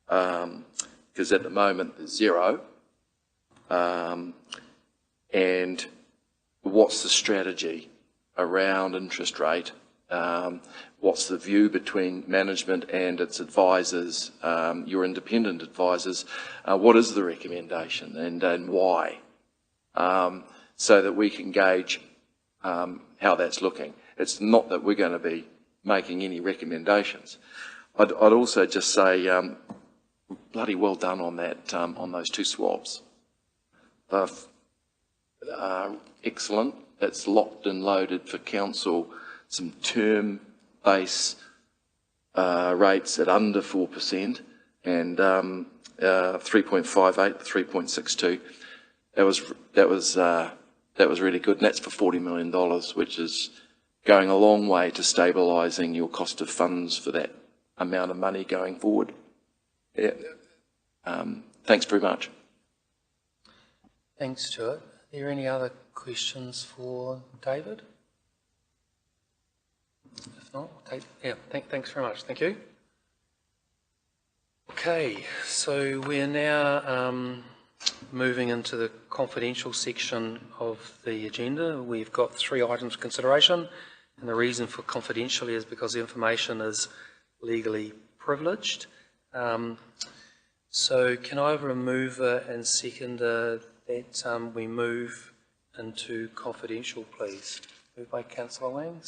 because at the moment there's zero. And what's the strategy around interest rate? What's the view between management and its advisors, your independent advisors? What is the recommendation, and why? So that we can gauge how that's looking. It's not that we're going to be making any recommendations. I'd also just say, bloody well done on that, on those 2 swaps. They're excellent. It's locked and loaded for council. Some term base rates at under 4%, and 3.58 to 3.62. That was really good, and that's for $40 million, which is going a long way to stabilising your cost of funds for that amount of money going forward. Yeah. Thanks very much. Thanks, Stuart. Are there any other questions for David? If not, thanks very much. Thank you. Okay, so we're now moving into the confidential section of the agenda. We've got 3 items of consideration, and the reason for confidential is because the information is legally privileged. So can I have a mover and seconder that we move into confidential, please? Moved by Councillor Lang,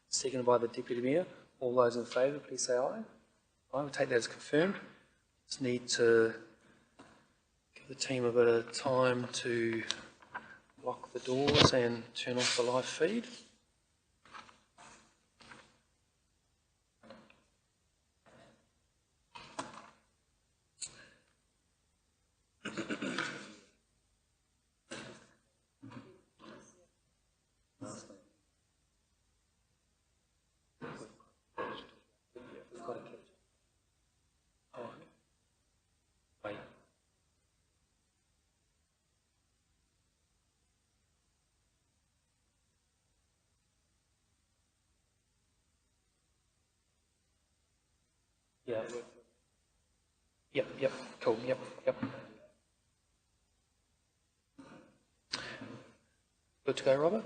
seconded by the Deputy Mayor. All those in favour, please say aye. I will take that as confirmed. Just need to give the team a bit of time to lock the doors and turn off the live feed. Yeah. Yep, cool, yep. Good to go, Robert?